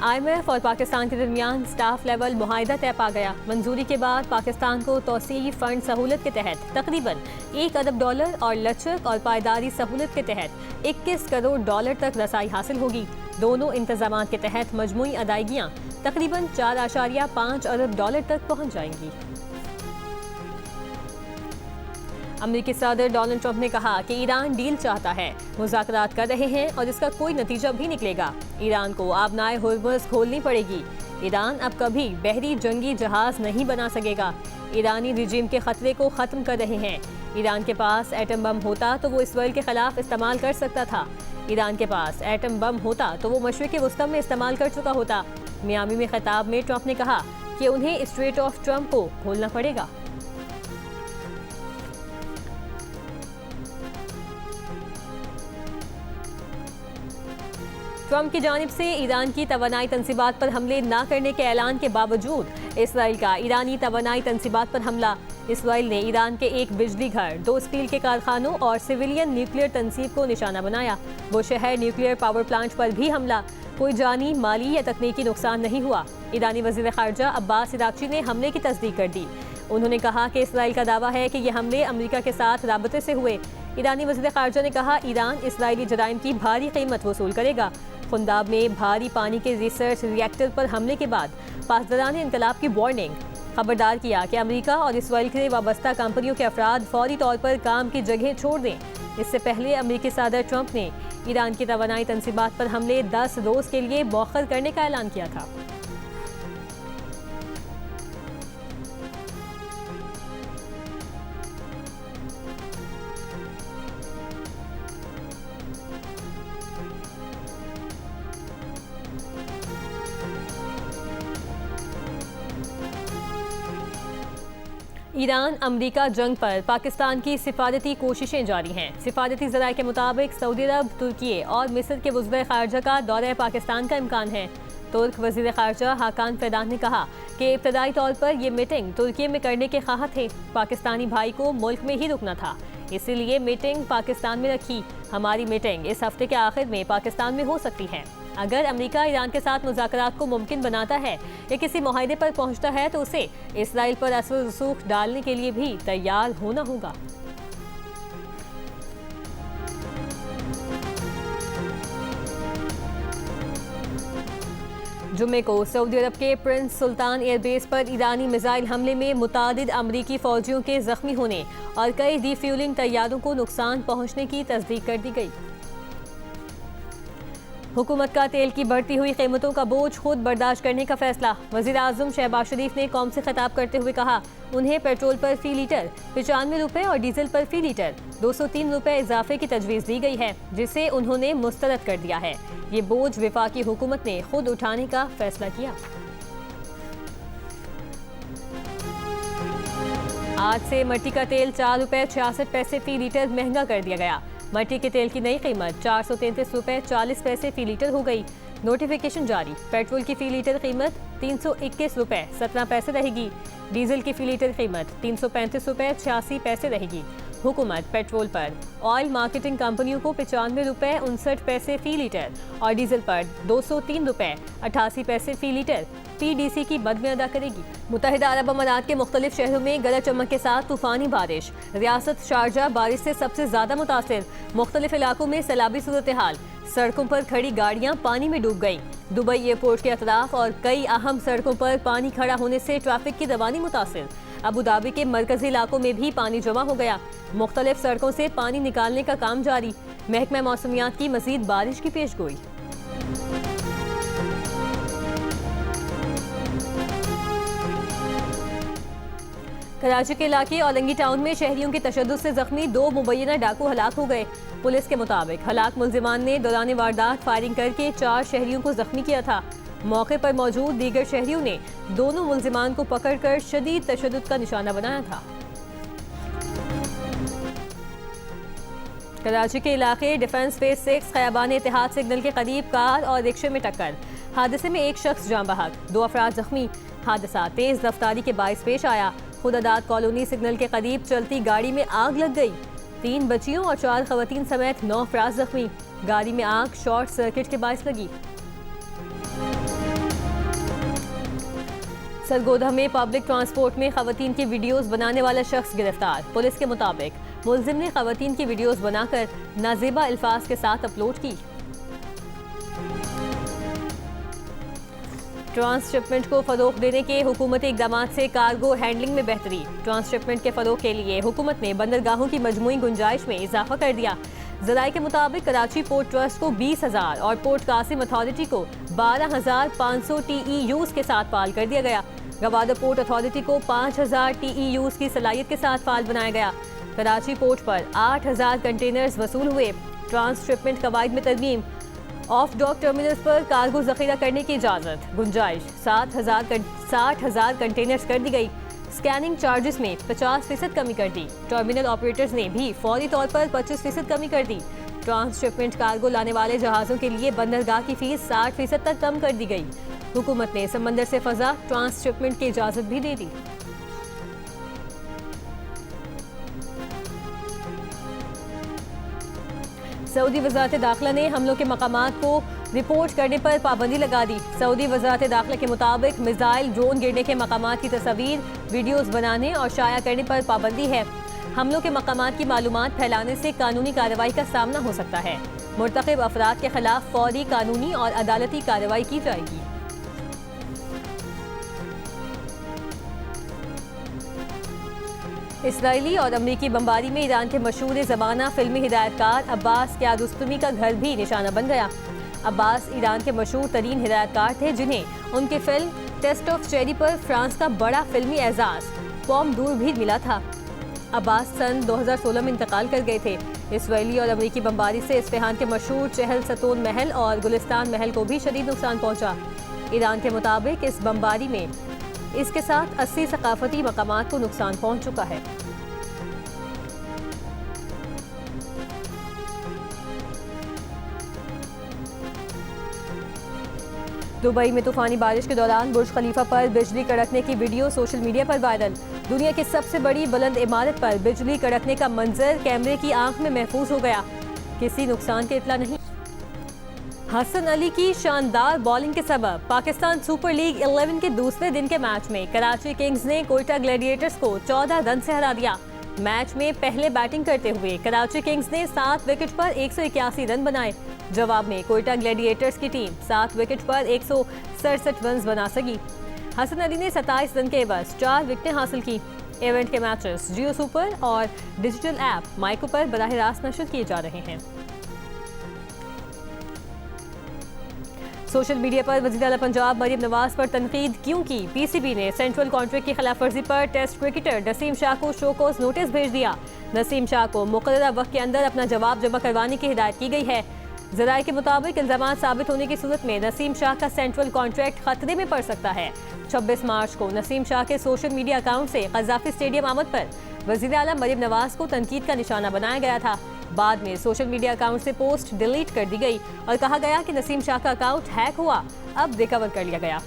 IMF और पाकिस्तान के दरमियान स्टाफ लेवल मुआहिदा तय पा गया। मंजूरी के बाद पाकिस्तान को तौसीई फंड सहूलत के तहत तकरीबन $1 अरब और लचक और पायदारी सहूलत के तहत $21 करोड़ तक रसाई हासिल होगी। दोनों इंतजामात के तहत मजमूई अदायगियाँ तकरीबन $4.5 अरब तक पहुँच जाएंगी। अमेरिकी सदर डोनाल्ड ट्रंप ने कहा कि ईरान डील चाहता है, मुज़ाकरात कर रहे हैं और इसका कोई नतीजा भी निकलेगा। ईरान को आबनाए हुर्मुज़ खोलनी पड़ेगी। ईरान अब कभी बहरी जंगी जहाज नहीं बना सकेगा। ईरानी रिजीम के खतरे को ख़त्म कर रहे हैं। ईरान के पास एटम बम होता तो वो इसराइल के खिलाफ इस्तेमाल कर सकता था। ईरान के पास एटम बम होता तो वो मशरिक़ वस्ती में इस्तेमाल कर चुका होता। मियामी में खिताब में ट्रंप ने कहा कि उन्हें स्ट्रेट ऑफ ट्रंप को खोलना पड़ेगा। ट्रंप की जानिब से ईरान की तवानाई तंसीबात पर हमले न करने के ऐलान के बावजूद इसराइल का ईरानी तवानाई तंसीबात पर हमला। इसराइल ने ईरान के एक बिजली घर, 2 स्टील के कारखानों और सिविलियन न्यूक्लियर तंसीब को निशाना बनाया। वो शहर न्यूक्लियर पावर प्लांट पर भी हमला। कोई जानी, माली या तकनीकी नुकसान नहीं हुआ। ईरानी वज़ीर ख़ारजा अब्बास इराक़ची ने हमले की तस्दीक कर दी। उन्होंने कहा कि इसराइल का दावा है कि ये हमले अमेरिका के साथ राबते से हुए। ईरानी वज़ीर ख़ारजा ने कहा, ईरान इसराइली जराइम की भारी कीमत वसूल करेगा। खुंदाब में भारी पानी के रिसर्च रिएक्टर पर हमले के बाद पासदारान इनकलाब की वार्निंग, खबरदार किया कि अमेरिका और इसराइल से वाबस्ता कंपनियों के अफराद फौरी तौर पर काम की जगह छोड़ दें। इससे पहले अमेरिकी सदर ट्रंप ने ईरान की तवानाई तंसीबात पर हमले 10 रोज़ के लिए मौखर करने का ऐलान किया था। ईरान अमरीका जंग पर पाकिस्तान की सिफारती कोशिशें जारी हैं। सिफारती ज़राए के मुताबिक सऊदी अरब, तुर्की और मिस्र के वज़ीर ख़ारजा का दौरा पाकिस्तान का इम्कान है। तुर्क वज़ीर ख़ारजा हाकान फ़िदान ने कहा कि इब्तदाई तौर पर ये मीटिंग तुर्की में करने के ख्वाह थे। पाकिस्तानी भाई को मुल्क में ही रुकना था, इसीलिए मीटिंग पाकिस्तान में रखी। हमारी मीटिंग इस हफ्ते के आखिर में पाकिस्तान में हो सकती है। अगर अमेरिका ईरान के साथ मुज़ाकरात को मुमकिन बनाता है या किसी मुआहदे पर पहुंचता है तो उसे इसराइल पर असर रसूख डालने के लिए भी तैयार होना होगा। जुम्मे को सऊदी अरब के प्रिंस सुल्तान एयरबेस पर ईरानी मिसाइल हमले में मुतादिद अमरीकी फौजियों के जख्मी होने और कई रीफ्यूलिंग तैयारों को नुकसान पहुंचने की तस्दीक कर दी गई। हुकूमत का तेल की बढ़ती हुई कीमतों का बोझ खुद बर्दाश्त करने का फैसला। वज़ीर आज़म शहबाज शरीफ ने कौम से खिताब करते हुए कहा, उन्हें पेट्रोल पर फ़ी लीटर 95 रुपये और डीजल पर फ़ी लीटर 203 रुपये इजाफे की तजवीज़ दी गई है, जिसे उन्होंने मुस्तरद कर दिया है। ये बोझ वफाकी हुकूमत ने खुद उठाने का फैसला किया। आज से मट्टी का तेल 4 रुपये 66 पैसे फ़ी लीटर महंगा कर दिया गया। मट्टी के तेल की नई कीमत 433 रुपये 40 पैसे फ़ी लीटर हो गई। नोटिफिकेशन जारी। पेट्रोल की फ़ी लीटर कीमत 321 रुपये 17 पैसे रहेगी। डीजल की फ़ी लीटर कीमत 335 रुपये 86 पैसे रहेगी। हुकूमत पेट्रोल पर ऑयल मार्केटिंग कंपनियों को 95 रुपये 59 पैसे फ़ी लीटर और डीजल पर 203 रुपये 88 पैसे फ़ी लीटर PDC की मद में अदा करेगी। मुत्तहिदा अरब अमारात के मुख्तलिफ शहरों में गरज चमक के साथ तूफानी बारिश। रियासत शारजा बारिश से सबसे ज्यादा मुतासिर। मुख्तलिफ इलाकों में सैलाबी सूरत हाल। सड़कों पर खड़ी गाड़ियां पानी में डूब गईं। दुबई एयरपोर्ट के अतराफ और कई अहम सड़कों पर पानी खड़ा होने से ट्रैफिक की रवानी मुतासिर। अबू धाबी के मरकजी इलाकों में भी पानी जमा हो गया। मुख्तलिफ सड़कों से पानी निकालने का काम जारी। महकमा मौसमियात की मजीद बारिश की पेशगोई। कराची के इलाके औलंगी टाउन में शहरियों के तशद्दुद से जख्मी 2 मुबैना डाकू हलाक हो गए। पुलिस के मुताबिक हलाक मुल्जिमान ने दौरान वारदात फायरिंग करके 4 शहरियों को जख्मी किया था। मौके पर मौजूद दीगर शहरियों ने दोनों मुल्जिमान को पकड़कर शदीद तशद्दुद का निशाना बनाया था। कराची के इलाके डिफेंस फेज 6 खयाबान इत्तेहाद सिग्नल के करीब कार और रिक्शे में टक्कर। हादसे में एक शख्स जाँ बहक, 2 अफराद जख्मी। हादसा तेज रफ्तारी के बाइस पेश आया। खुदादाद कॉलोनी सिग्नल के करीब चलती गाड़ी में आग लग गई। 3 बच्चियों और 4 खवातीन समेत 9 अफराद जख्मी। गाड़ी में आग शॉर्ट सर्किट के बाइस लगी। सरगोधा में पब्लिक ट्रांसपोर्ट में खवातीन की वीडियोस बनाने वाला शख्स गिरफ्तार। पुलिस के मुताबिक मुलजिम ने खवातीन की वीडियोस बनाकर नाजेबा अल्फाज के साथ अपलोड की। ट्रांसशिपमेंट को फरोग देने के हुकूमती इकदाम से कार्गो हैंडलिंग में बेहतरी। ट्रांसशिपमेंट के फरोग के लिए हुकूमत ने बंदरगाहों की मजमूई गुंजाइश में इजाफा कर दिया। ज़राए के मुताबिक कराची पोर्ट ट्रस्ट को 20,000 और पोर्ट कासिम अथॉरिटी को 12,500 TEUs के साथ फाल कर दिया गया। गवादर पोर्ट अथॉरिटी को 5,000 TEUs की सलाहियत के साथ फाल बनाया गया। कराची पोर्ट पर 8,000 कंटेनर्स वसूल हुए। ट्रांसशिपमेंट कवायद में तरमीम। ऑफ डॉक टर्मिनल्स पर कार्गो जखीरा करने की इजाज़त। गुंजाइश 60,000 कंटेनर्स कर दी गई। स्कैनिंग चार्जेस में 50% कमी कर दी। टर्मिनल ऑपरेटर्स ने भी फौरी तौर पर 25% कमी कर दी। ट्रांसशिपमेंट कार्गो लाने वाले जहाज़ों के लिए बंदरगाह की फीस 60% तक कम कर दी गई। हुकूमत ने समंदर से फ़ज़ा ट्रांसशिपमेंट की इजाज़त भी दे दी। सऊदी वज़ारत दाखिला ने हमलों के मकामात को रिपोर्ट करने पर पाबंदी लगा दी। सऊदी वज़ारत दाखिला के मुताबिक मिसाइल, ड्रोन गिरने के मकामात की तस्वीर, वीडियोस बनाने और शाया करने पर पाबंदी है। हमलों के मकामात की मालूमात फैलाने से कानूनी कार्रवाई का सामना हो सकता है। मुर्तकिब अफराद के खिलाफ फौरी कानूनी और अदालती कार्रवाई की जाएगी। इसराइली और अमरीकी बमबारी में ईरान के मशहूर ज़माना फिल्मी हिदायतकार अब्बास कियारोस्तमी का घर भी निशाना बन गया। अब्बास ईरान के मशहूर तरीन हिदायतकार थे जिन्हें उनकी फिल्म टेस्ट ऑफ चेरी पर फ्रांस का बड़ा फिल्मी एजाज पॉम दूर भी मिला था। अब्बास सन 2016 में इंतकाल कर गए थे। इसराइली और अमरीकी बमबारी से इस्फहान के मशहूर चहल सतून महल और गुलिस्तान महल को भी शदीद नुकसान पहुंचा। ईरान के मुताबिक इस बमबारी में इसके साथ 80 सकाफती मकामात को नुकसान पहुंच चुका है। दुबई में तूफानी बारिश के दौरान बुर्ज खलीफा पर बिजली कड़कने की वीडियो सोशल मीडिया पर वायरल। दुनिया की सबसे बड़ी बुलंद इमारत पर बिजली कड़कने का मंजर कैमरे की आंख में महफूज हो गया। किसी नुकसान की इतला नहीं। हसन अली की शानदार बॉलिंग के सबब पाकिस्तान सुपर लीग 11 के दूसरे दिन के मैच में कराची किंग्स ने कोयटा ग्लैडिएटर्स को 14 रन से हरा दिया। मैच में पहले बैटिंग करते हुए कराची किंग्स ने 7 विकेट पर 181 रन बनाए। जवाब में कोयटा ग्लैडिएटर्स की टीम 7 विकेट पर 167 रन बना सकी। हसन अली ने 27 रन के एवज 4 विकेटें हासिल की। इवेंट के मैचेस जियो सुपर और डिजिटल ऐप माइको पर बराह रास्त नशर किए जा रहे हैं। सोशल मीडिया पर वज़ीर आला पंजाब मरियम नवाज पर तनकीद क्यों की? पीसीबी ने सेंट्रल कॉन्ट्रैक्ट की खिलाफ वर्जी पर टेस्ट क्रिकेटर नसीम शाह को शोकॉज नोटिस भेज दिया। नसीम शाह को मुक़र्ररा वक्त के अंदर अपना जवाब जमा करवाने की हिदायत की गई है। ज़राए के मुताबिक इल्ज़ाम साबित होने की सूरत में नसीम शाह का सेंट्रल कॉन्ट्रैक्ट खतरे में पड़ सकता है। 26 मार्च को नसीम शाह के सोशल मीडिया अकाउंट से क़ज़ाफ़ी स्टेडियम आमद पर वज़ीर आला मरियम नवाज को तनकीद का निशाना बनाया गया था। बाद में सोशल मीडिया अकाउंट से पोस्ट डिलीट कर दी गई और कहा गया कि नसीम शाह का अकाउंट हैक हुआ, अब रिकवर कर लिया गया।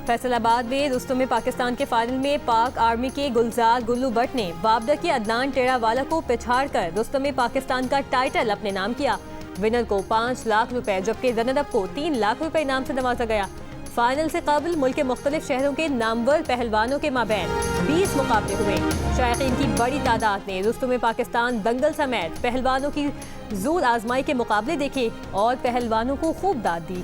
फैसलाबाद में रुस्तम में पाकिस्तान के फाइनल में पाक आर्मी के गुलजार गुल्लू भट्ट ने वापडा के अदनान टेरावाला को पिछाड़ कर रुस्तम में पाकिस्तान का टाइटल अपने नाम किया। विनर को 5 लाख रुपए जबकि रनर-अप को 3 लाख रुपए इनाम से नवाजा गया। फाइनल से कबल मुल्क के मुख्तलिफ शहरों के नामवर पहलवानों के माबैन 20 मुकाबले हुए। शायकीन की बड़ी तादाद ने रुस्तम में पाकिस्तान दंगल समेत पहलवानों की जोर आजमाई के मुकाबले देखे और पहलवानों को खूब दाद दी।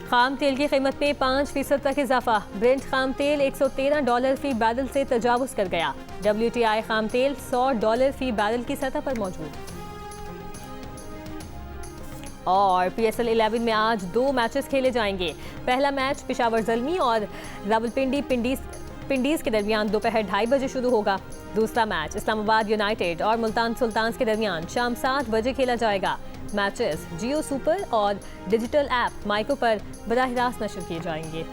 खाम तेल की कीमत में 5% तक इजाफा। ब्रेंट खाम तेल $113 फी बैरल से तजावुज कर गया। WTI खाम तेल $100 फी बैरल की सतह पर मौजूद। और PSL 11 में आज 2 मैचेस खेले जाएंगे। पहला मैच पेशावर ज़ल्मी और रावलपिंडी पिंडीज के दरमियान दोपहर 2:30 बजे शुरू होगा। दूसरा मैच इस्लामाबाद यूनाइटेड और मुल्तान सुल्तान्स के दरमियान शाम 7 बजे खेला जाएगा। मैचेस जियो सुपर और डिजिटल ऐप माइको पर बराह रास्त नशर किए जाएंगे।